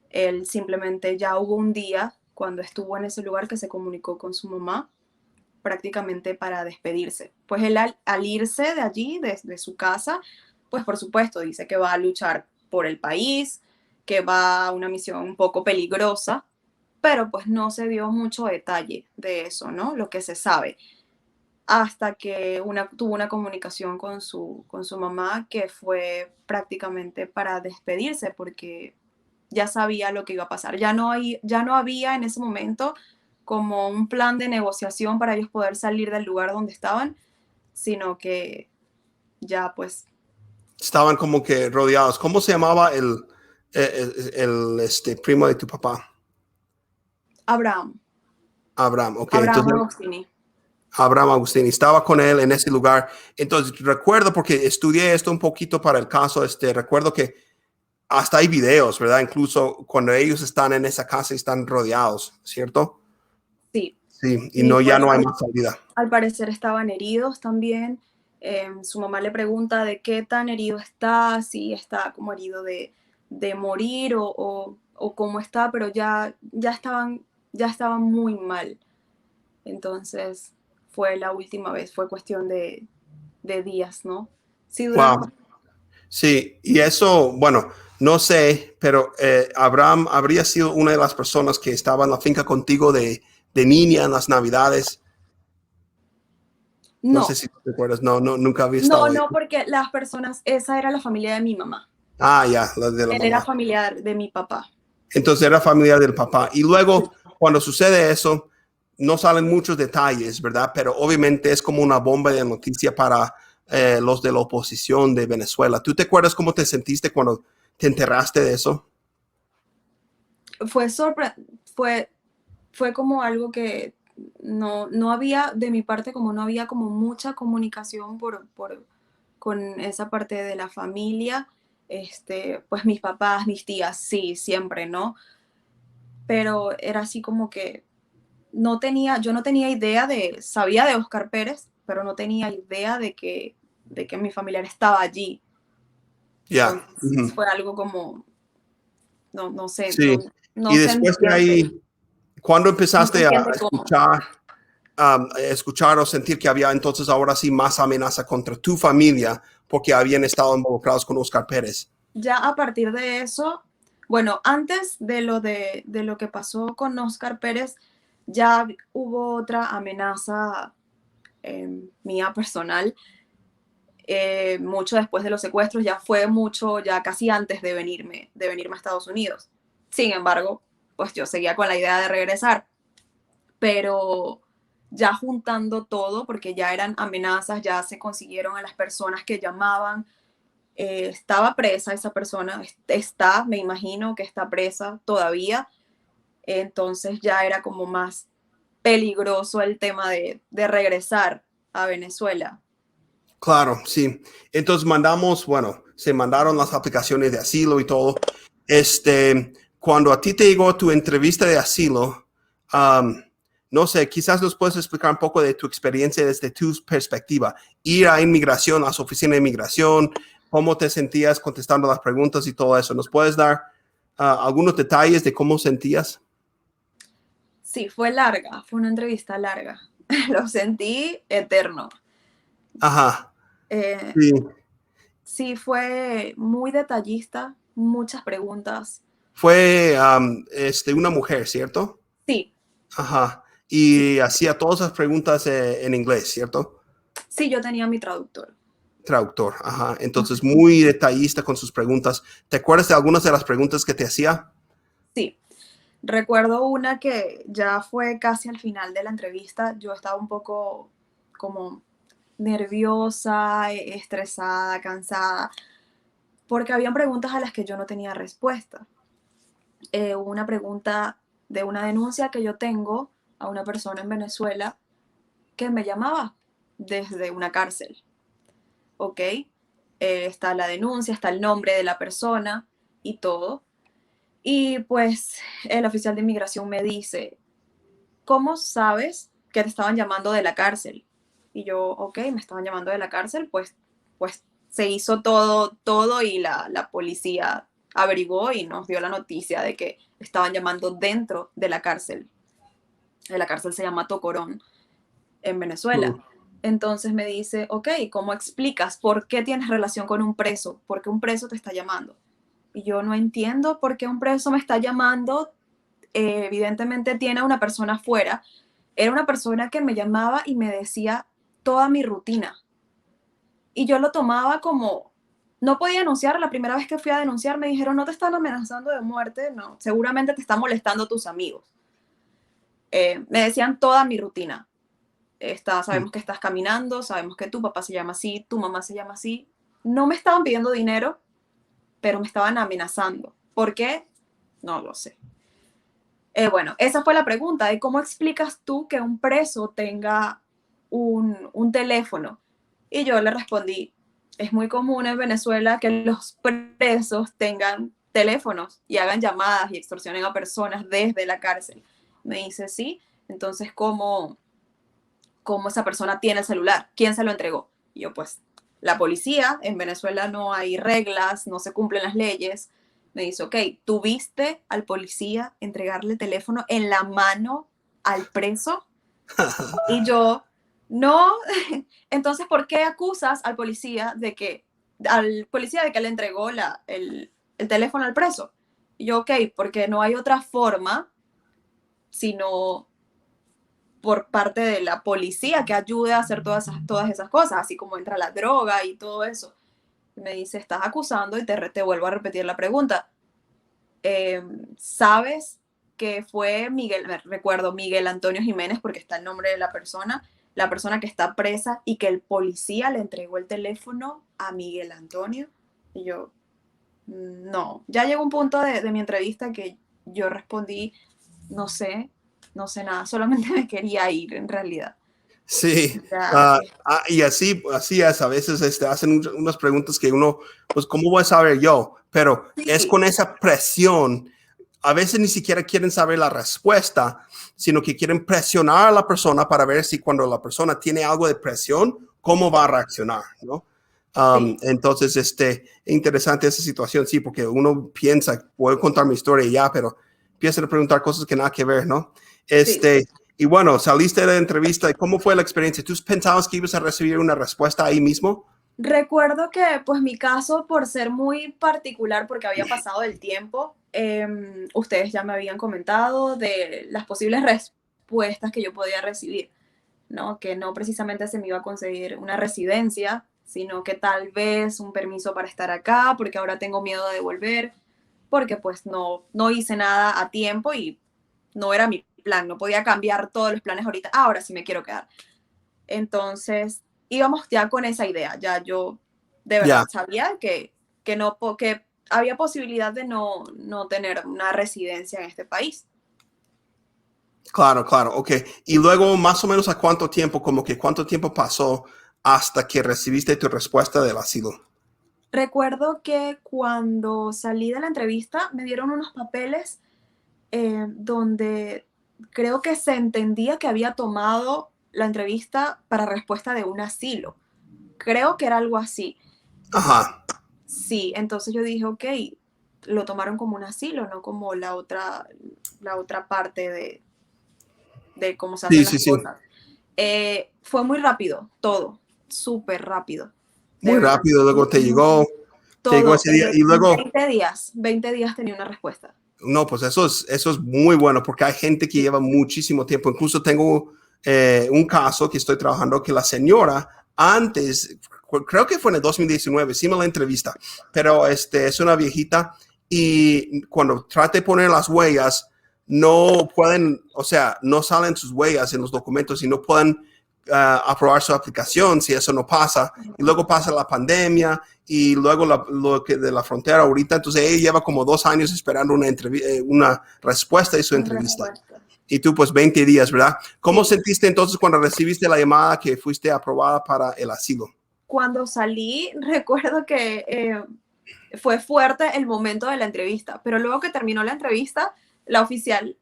Él simplemente ya hubo un día cuando estuvo en ese lugar que se comunicó con su mamá prácticamente para despedirse. Pues él al irse de allí, desde su casa, pues por supuesto dice que va a luchar por el país, que va a una misión un poco peligrosa, pero pues no se dio mucho detalle de eso, ¿no? Lo que se sabe, hasta que tuvo una comunicación con su mamá que fue prácticamente para despedirse porque ya sabía lo que iba a pasar. Ya no había en ese momento como un plan de negociación para ellos poder salir del lugar donde estaban, sino que ya pues Estaban como que rodeados. ¿Cómo se llamaba primo de tu papá? Abraham, Abraham, ok. Abraham Entonces, Agostini. Abraham Agustín, estaba con él en ese lugar. Entonces, recuerdo, porque estudié esto un poquito para el caso, recuerdo que hasta hay videos, ¿verdad? Incluso cuando ellos están en esa casa y están rodeados, ¿cierto? Sí, Sí, y y no, ya pues no hay más salida. al parecer estaban heridos también. Su mamá le pregunta de qué tan herido está, si está como herido de morir o cómo está, pero ya estaban muy mal. Entonces fue la última vez, fue cuestión de días, ¿no? Sí, duraron. Wow. Sí, y eso, bueno, no sé, pero Abraham habría sido una de las personas que estaba en la finca contigo de niña en las Navidades. No sé No, si te acuerdas, no, no, nunca había no, estado ahí. no, porque las personas, esa era la familia de mi mamá. Ah, ya, la de la Él era mamá. familiar de mi papá. Entonces era familiar del papá. Y luego, cuando sucede eso, no salen muchos detalles, ¿verdad? Pero obviamente es como una bomba de noticia para los de la oposición de Venezuela. ¿Tú te acuerdas cómo te sentiste cuando te enteraste de eso? Fue sorpre fue, fue como algo que no había, de mi parte, como no había como mucha comunicación con esa parte de la familia. Pues mis papás, mis tías, sí, siempre, ¿no? Pero era así como que yo no tenía idea sabía de Oscar Pérez, pero no tenía idea de que mi familiar estaba allí. Ya. Entonces Ujú. fue algo como, no sé, Sí. Y no se después de entiende, ahí, ¿cuándo no se empezaste a entiende cómo. escuchar o sentir que había entonces ahora sí más amenaza contra tu familia porque habían estado involucrados con Oscar Pérez? Ya a partir de eso, bueno, antes de lo que pasó con Oscar Pérez, ya hubo otra amenaza mía personal, mucho después de los secuestros, ya fue mucho, ya casi antes de venirme a Estados Unidos. Sin embargo, pues yo seguía con la idea de regresar, pero ya juntando todo, porque ya eran amenazas, ya se consiguieron a las personas que llamaban, estaba presa esa persona, está, me imagino que está presa todavía, entonces ya era como más peligroso el tema de regresar a Venezuela. Claro, sí. Entonces mandamos, bueno, se mandaron las aplicaciones de asilo y todo. Cuando a ti te llegó tu entrevista de asilo, um, no sé, quizás nos puedes explicar un poco de tu experiencia desde tu perspectiva. Ir a inmigración, a las oficinas de inmigración, cómo te sentías contestando las preguntas y todo eso. ¿Nos puedes dar algunos detalles de cómo sentías? Sí, fue larga, fue una entrevista larga. Lo sentí eterno. Ajá, Eh, sí. sí, fue muy detallista, muchas preguntas. Fue una mujer, ¿cierto? Sí, Ajá. sí, Y hacía todas las preguntas en inglés, ¿cierto? sí, yo tenía mi traductor. Traductor. Ajá. Entonces, muy detallista con sus preguntas. ¿Te acuerdas de algunas de las preguntas que te hacía? Sí, recuerdo una que ya fue casi al final de la entrevista. Yo estaba un poco como nerviosa, estresada, cansada, porque habían preguntas a las que yo no tenía respuesta. Hubo una pregunta de una denuncia que yo tengo a una persona en Venezuela que me llamaba desde una cárcel, ¿ok? Está la denuncia, está el nombre de la persona y todo. Y pues el oficial de inmigración me dice, ¿cómo sabes que te estaban llamando de la cárcel? Y yo, ok, me estaban llamando de la cárcel, pues se hizo todo y la policía averiguó y nos dio la noticia de que estaban llamando dentro de la cárcel. La cárcel se llama Tocorón, en Venezuela. Mm. Entonces me dice, ok, ¿cómo explicas por qué tienes relación con un preso? ¿Por qué un preso te está llamando? Y yo no entiendo por qué un preso me está llamando. Evidentemente tiene a una persona afuera. Era una persona que me llamaba y me decía toda mi rutina. Y yo lo tomaba como, no podía denunciar. La primera vez que fui a denunciar me dijeron, no te están amenazando de muerte, no, seguramente te están molestando tus amigos. Me decían toda mi rutina. Mm. Sabemos que estás caminando, sabemos que tu papá se llama así, tu mamá se llama así. No me estaban pidiendo dinero, pero me estaban amenazando. ¿Por qué? No lo sé. Bueno, esa fue la pregunta de cómo explicas tú que un preso tenga un teléfono. Y yo le respondí, es muy común en Venezuela que los presos tengan teléfonos y hagan llamadas y extorsionen a personas desde la cárcel. Me dice, sí, entonces, ¿cómo esa persona tiene el celular? ¿Quién se lo entregó? Y yo, pues, la policía, en Venezuela no hay reglas, no se cumplen las leyes. Me dice, ok, ¿tuviste al policía entregarle el teléfono en la mano al preso? Y yo, no. Entonces, ¿por qué acusas al policía de que le entregó el teléfono al preso? Y yo, ok, porque no hay otra forma sino por parte de la policía que ayude a hacer todas esas cosas, así como entra la droga y todo eso. Y me dice, estás acusando y te vuelvo a repetir la pregunta. ¿Sabes que fue Miguel, me recuerdo Miguel Antonio Jiménez, porque está el nombre de la persona que está presa, y que el policía le entregó el teléfono a Miguel Antonio? Y yo, no. Ya llegó un punto de mi entrevista que yo respondí, no sé, no sé nada, solamente me quería ir en realidad. Sí, Ya, y así es, a veces hacen unas preguntas que uno, pues, ¿cómo voy a saber yo? Pero es sí, con esa presión, a veces ni siquiera quieren saber la respuesta, sino que quieren presionar a la persona para ver si cuando la persona tiene algo de presión, cómo va a reaccionar, ¿no? sí, Entonces, interesante esa situación, sí, porque uno piensa, voy a contar mi historia y ya, pero empiezan a preguntar cosas que nada que ver, ¿no? sí. Y bueno, saliste de la entrevista y ¿cómo fue la experiencia? ¿Tú pensabas que ibas a recibir una respuesta ahí mismo? Recuerdo que, pues, mi caso, por ser muy particular, porque había pasado el tiempo, ustedes ya me habían comentado de las posibles respuestas que yo podía recibir, ¿no? Que no precisamente se me iba a conseguir una residencia, sino que tal vez un permiso para estar acá, porque ahora tengo miedo de devolver, porque pues no hice nada a tiempo y no era mi plan, no podía cambiar todos los planes ahorita, ahora sí me quiero quedar. Entonces, íbamos ya con esa idea, ya yo de Ya, verdad sabía que había posibilidad de no tener una residencia en este país. claro, claro, ok. Y luego, más o menos, ¿a cuánto tiempo, como que cuánto tiempo pasó hasta que recibiste tu respuesta del asilo? Recuerdo que cuando salí de la entrevista me dieron unos papeles donde creo que se entendía que había tomado la entrevista para respuesta de un asilo. Creo que era algo así. Ajá, Sí, entonces yo dije, ok, lo tomaron como un asilo, no como la otra parte de cómo se sí, hacen sí, las sí. cosas. Fue muy rápido, todo, súper rápido, de Muy verdad. rápido, luego te llegó Todo, ese día y luego, 20 días tenía una respuesta. no, pues eso es muy bueno porque hay gente que Sí, lleva muchísimo tiempo. Incluso tengo un caso que estoy trabajando que la señora antes, creo que fue en el 2019, sí me la entrevista, pero es una viejita y cuando trate de poner las huellas, no pueden, o sea, no salen sus huellas en los documentos y no pueden aprobar su aplicación si eso no pasa. Y luego pasa la pandemia y luego lo que de la frontera ahorita, entonces ella lleva como 2 años esperando una respuesta de su una entrevista. respuesta. Y tú pues 20 días, ¿verdad? ¿Cómo Sí, sentiste entonces cuando recibiste la llamada que fuiste aprobada para el asilo? cuando salí, recuerdo que fue fuerte el momento de la entrevista, pero luego que terminó la entrevista, la oficial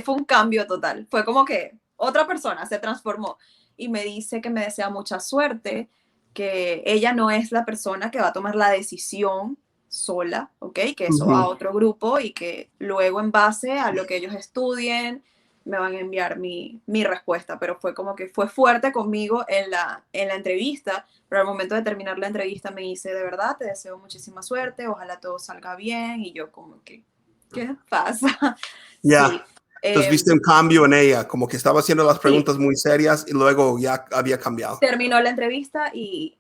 fue un cambio total. Fue como que otra persona se transformó y me dice que me desea mucha suerte, que ella no es la persona que va a tomar la decisión sola, ¿ok? Que eso va a Ujú. otro grupo y que luego en base a lo que ellos estudien me van a enviar mi respuesta, pero fue como que fue fuerte conmigo en la entrevista, pero al momento de terminar la entrevista me dice, de verdad, te deseo muchísima suerte, ojalá todo salga bien, y yo como que, ¿qué pasa? Ya. Sí, Entonces eh, viste un cambio en ella, como que estaba haciendo las sí, preguntas muy serias y luego ya había cambiado. terminó la entrevista y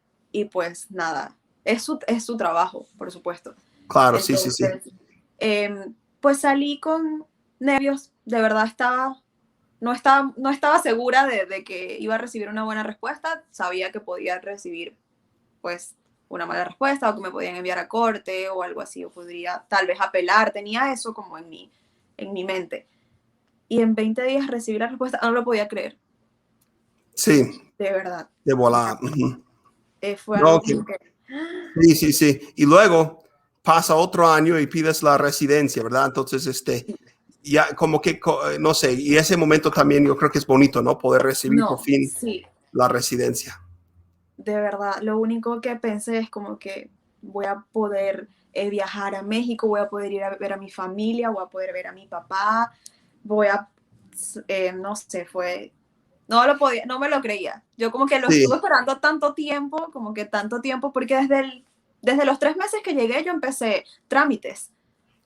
pues nada, es su trabajo, por supuesto. Claro, sí, sí, sí. Entonces, pues salí con nervios, de verdad no estaba segura de que iba a recibir una buena respuesta, sabía que podía recibir pues una mala respuesta o que me podían enviar a corte o algo así, o podría tal vez apelar, tenía eso como en mi mente. Y en 20 días recibí la respuesta, no lo podía creer. Sí, de verdad. de O sea, volada. Ujú. fue No, algo como que, sí, sí, sí. Y luego pasa otro año y pides la residencia, ¿verdad? Entonces, ya como que, no sé, y ese momento también yo creo que es bonito, ¿no? Poder recibir por no, fin sí, la residencia. de verdad. Lo único que pensé es como que voy a poder viajar a México, voy a poder ir a ver a mi familia, voy a poder ver a mi papá, voy a, no sé, fue, no lo podía, no me lo creía. Yo como que lo estuve Sí, esperando tanto tiempo, como que tanto tiempo, porque desde los 3 meses que llegué yo empecé trámites.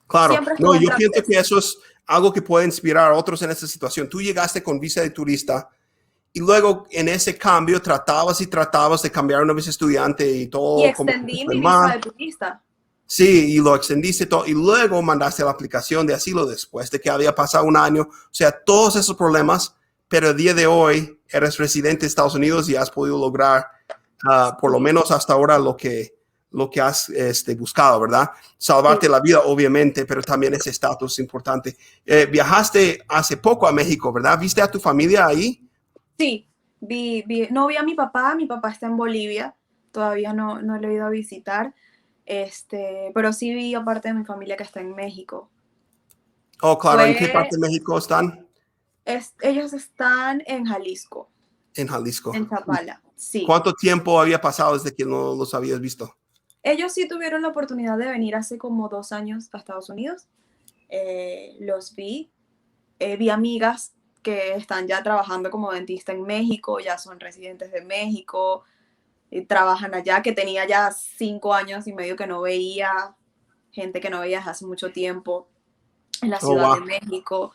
claro. Siempre No, estuve en yo pienso trámites. que eso es algo que puede inspirar a otros en esta situación. Tú llegaste con visa de turista y luego en ese cambio tratabas y tratabas de cambiar una visa estudiante y Y todo como que te extendí fue mi visa mal. de turista. Sí, y lo extendiste todo y luego mandaste la aplicación de asilo después de que había pasado un año. O sea, todos esos problemas, pero el día de hoy eres residente de Estados Unidos y has podido lograr por lo Sí, menos hasta ahora lo que has buscado, ¿verdad? Salvarte sí. la vida, obviamente, pero también ese estatus importante. Viajaste hace poco a México, ¿verdad? ¿Viste a tu familia ahí? Sí, no vi a mi papá está en Bolivia, todavía no lo he ido a visitar, pero sí vi a parte de mi familia que está en México. Oh, claro, ¿en qué Fue, parte de México están? ellos están en Jalisco, En Jalisco. en Chapala, sí. ¿Cuánto tiempo había pasado desde que no los habías visto? Ellos sí tuvieron la oportunidad de venir hace como 2 años a Estados Unidos. Los vi, vi amigas que están ya trabajando como dentista en México, ya son residentes de México, trabajan allá, que tenía ya 5 años y medio que no veía, gente que no veía desde hace mucho tiempo en la Oh, Ciudad de wow. México.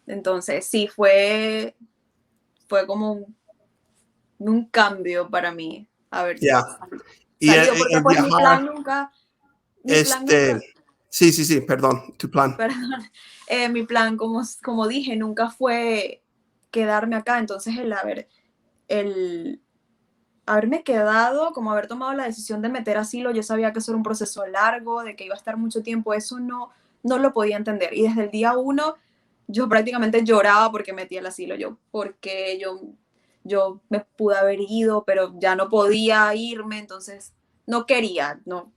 Entonces, sí, fue como un cambio para mí haber Ya. Y salido, porque el pues viajar, mi plan nunca, sí, sí, sí, perdón, tu plan. perdón, mi plan, como dije, nunca fue quedarme acá. Entonces, el haberme quedado, como haber tomado la decisión de meter asilo, yo sabía que eso era un proceso largo, de que iba a estar mucho tiempo, eso no lo podía entender. Y desde el día uno, yo prácticamente lloraba porque metí el asilo, porque yo me pude haber ido, pero ya no podía irme, entonces no quería, no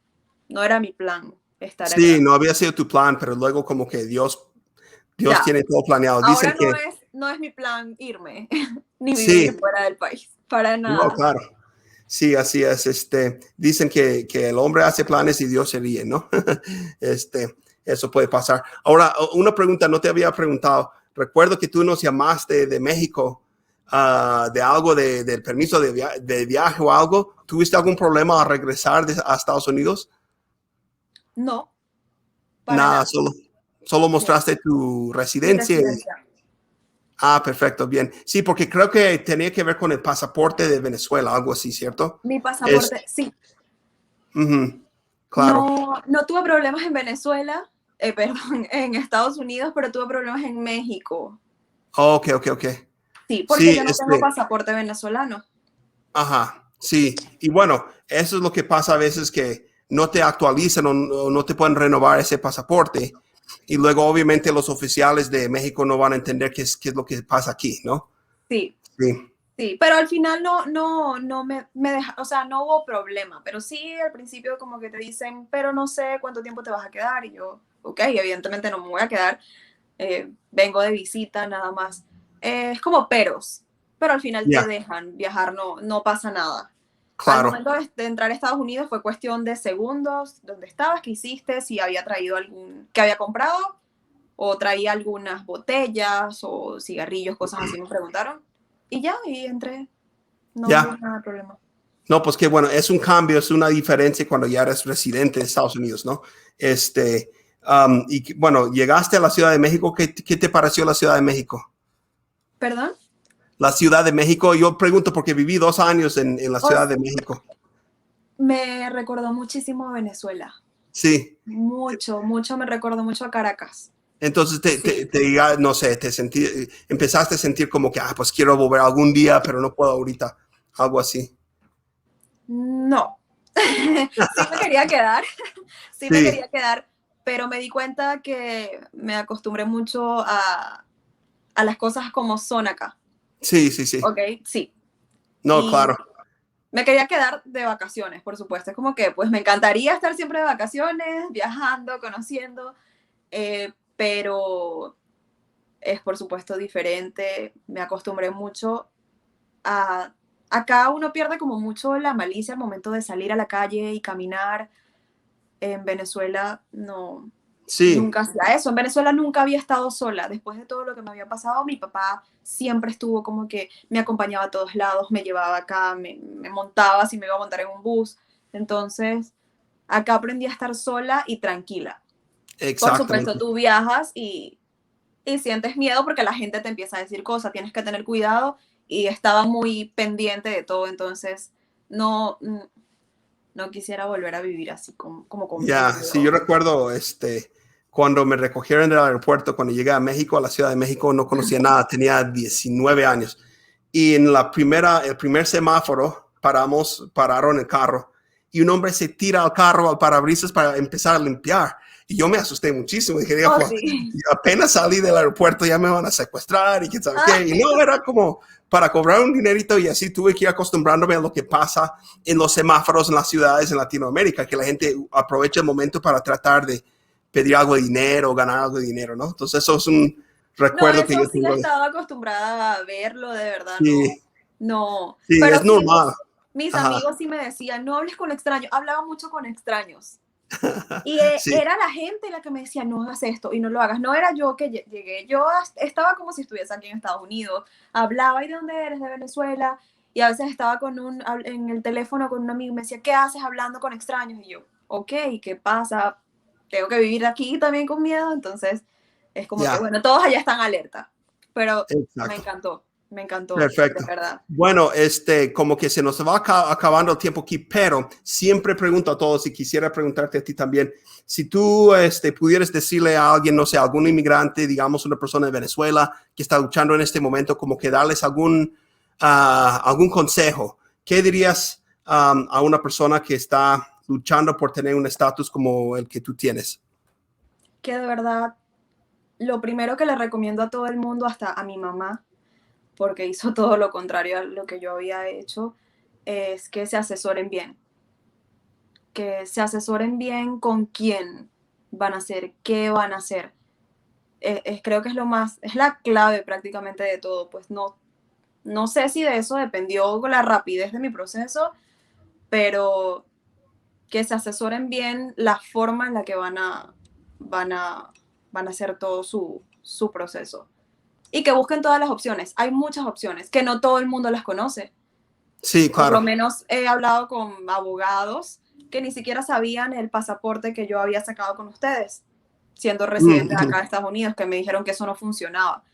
era mi plan estar Sí, acá. no había sido tu plan, pero luego como que Dios Ya, tiene todo planeado. Dicen ahora que no es mi plan irme, ni vivir sí, fuera del país, para no, nada. claro. Sí, así es. Dicen que el hombre hace planes y Dios se ríe, ¿no? Eso puede pasar. Ahora, una pregunta, no te había preguntado. Recuerdo que tú nos llamaste de México, de algo del permiso de viaje o algo. ¿Tuviste algún problema al regresar a Estados Unidos? No, para Nada, nada. solo No, mostraste tu mi residencia. residencia. Ah, perfecto, bien. Sí, porque creo que tenía que ver con el pasaporte de Venezuela, algo así, ¿cierto? Mi Es, pasaporte, sí. ujú, claro. No tuve problemas en Venezuela, perdón, en Estados Unidos, pero tuve problemas en México. Ok, ok, ok. Sí, porque Sí, yo no tengo pasaporte venezolano. ajá, sí. Y bueno, eso es lo que pasa a veces que no te actualizan o no te pueden renovar ese pasaporte. Y luego, obviamente, los oficiales de México no van a entender qué es lo que pasa aquí, ¿no? Sí, Sí, sí, pero al final no me deja, o sea, no hubo problema, pero sí al principio como que te dicen, pero no sé cuánto tiempo te vas a quedar, y yo, ok, evidentemente no me voy a quedar, vengo de visita nada más. Es como pero al final te ya, dejan viajar, no pasa nada. Al claro. momento de entrar a Estados Unidos fue cuestión de segundos, dónde estabas, qué hiciste, si había traído que había comprado, o traía algunas botellas o cigarrillos, cosas así me preguntaron. Y ya, y entré, no hubo Ya. nada de problema. No, pues qué bueno, es un cambio, es una diferencia cuando ya eres residente de Estados Unidos, ¿no? Bueno, llegaste a la Ciudad de México, ¿qué te pareció la Ciudad de México? ¿Perdón? La Ciudad de México, yo pregunto porque viví 2 años en la Ciudad Pues de México. me recordó muchísimo a Venezuela. Sí, Mucho, me recordó mucho a Caracas. entonces Sí. no sé, empezaste a sentir como que, pues quiero volver algún día, pero no puedo ahorita, algo así. No. Sí me quería quedar, sí me Sí, quería quedar, pero me di cuenta que me acostumbré mucho a las cosas como son acá. sí, sí, sí. Ok, sí. No, claro. Me quería quedar de vacaciones, por supuesto. Es como que, pues, me encantaría estar siempre de vacaciones, viajando, conociendo, pero es, por supuesto, diferente. Me acostumbré mucho a... Acá uno pierde como mucho la malicia al momento de salir a la calle y caminar. En Venezuela no, Sí, nunca hacía eso. En Venezuela nunca había estado sola. Después de todo lo que me había pasado, mi papá siempre estuvo como que me acompañaba a todos lados, me llevaba acá, me montaba si me iba a montar en un bus. Entonces, acá aprendí a estar sola y tranquila. Por supuesto, exactamente. tú viajas y sientes miedo porque la gente te empieza a decir cosas, tienes que tener cuidado y estaba muy pendiente de todo, entonces no, no quisiera volver a vivir así como con Ya, sí, yo miedo. recuerdo cuando me recogieron del aeropuerto, cuando llegué a México, a la Ciudad de México, no conocía nada, tenía 19 años. Y en el primer semáforo, pararon el carro y un hombre se tira al carro, al parabrisas para empezar a limpiar. Y yo me asusté muchísimo. Dije, Oh, "Pues, sí. apenas salí del aeropuerto ya me van a secuestrar y quién sabe qué". Y Ay, no, era como para cobrar un dinerito y así tuve que ir acostumbrándome a lo que pasa en los semáforos en las ciudades en Latinoamérica, que la gente aprovecha el momento para tratar de pedir algo de dinero, ganar algo de dinero, ¿no? Entonces eso es un no, recuerdo que eso yo sí tengo. estaba acostumbrada a verlo, de verdad, no, Sí, no. sí, Pero es sí, normal. mis Ajá. amigos sí me decían, no hables con extraños, hablaba mucho con extraños. Y Sí, era la gente la que me decía, no hagas esto y no lo hagas. No era yo que llegué, yo estaba como si estuviese aquí en Estados Unidos, hablaba, ¿y de dónde eres? De Venezuela. Y a veces estaba en el teléfono con un amigo y me decía, ¿qué haces hablando con extraños? Y yo, ok, ¿qué pasa? Tengo que vivir aquí también con miedo, entonces es como que, ya, bueno, todos allá están alerta, pero exacto. me encantó, de Perfecto. verdad. Bueno, como que se nos va acabando el tiempo aquí, pero siempre pregunto a todos y quisiera preguntarte a ti también, si tú pudieras decirle a alguien, no sé, algún inmigrante, digamos una persona de Venezuela que está luchando en este momento, como que darles algún consejo, ¿qué dirías a una persona que está luchando por tener un estatus como el que tú tienes? Que de verdad, lo primero que le recomiendo a todo el mundo, hasta a mi mamá, porque hizo todo lo contrario a lo que yo había hecho, es que se asesoren bien, que se asesoren bien con quién van a hacer, qué van a hacer. Creo que es lo más, es la clave prácticamente de todo, pues no, no sé si de eso dependió la rapidez de mi proceso, pero que se asesoren bien la forma en la que van a, van a hacer todo su proceso. Y que busquen todas las opciones. Hay muchas opciones, que no todo el mundo las conoce. Sí, Por lo claro. menos he hablado con abogados que ni siquiera sabían el pasaporte que yo había sacado con ustedes, siendo residentes Mm, acá de Estados Unidos, que me dijeron que eso no funcionaba.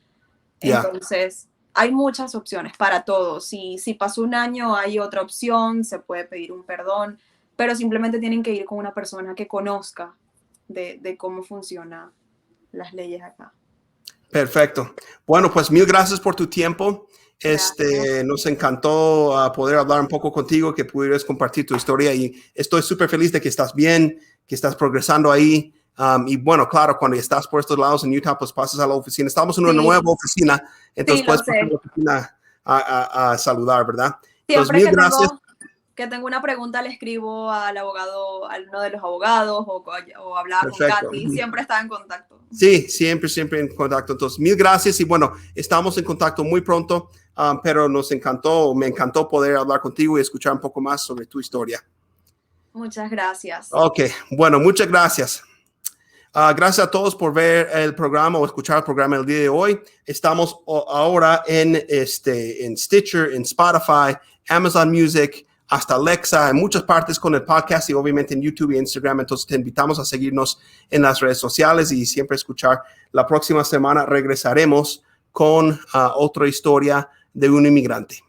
ya. Entonces, hay muchas opciones para todos. Si pasó un año, hay otra opción, se puede pedir un perdón, pero simplemente tienen que ir con una persona que conozca de cómo funcionan las leyes acá. Perfecto. Bueno, pues mil gracias por tu tiempo. Gracias. Nos encantó poder hablar un poco contigo, que pudieras compartir tu historia y estoy súper feliz de que estás bien, que estás progresando ahí. Y bueno, claro, cuando estás por estos lados en Utah, pues pasas a la oficina. Estamos en una nueva Sí, oficina, sí, entonces lo puedes pasar a sé. la oficina a saludar, ¿verdad? Entonces, Siempre mil gracias. que tengo una pregunta, le escribo al abogado, a uno de los abogados, o hablaba con Perfecto. Katy, siempre estaba en contacto. Sí, siempre, siempre en contacto. Entonces, mil gracias y bueno, estamos en contacto muy pronto, pero me encantó poder hablar contigo y escuchar un poco más sobre tu historia. Muchas gracias. Ok, bueno, muchas gracias. Gracias a todos por ver el programa o escuchar el programa el día de hoy. Estamos ahora en Stitcher, en Spotify, Amazon Music, hasta Alexa, en muchas partes con el podcast y obviamente en YouTube y Instagram. Entonces te invitamos a seguirnos en las redes sociales y siempre escuchar. La próxima semana regresaremos con otra historia de un inmigrante.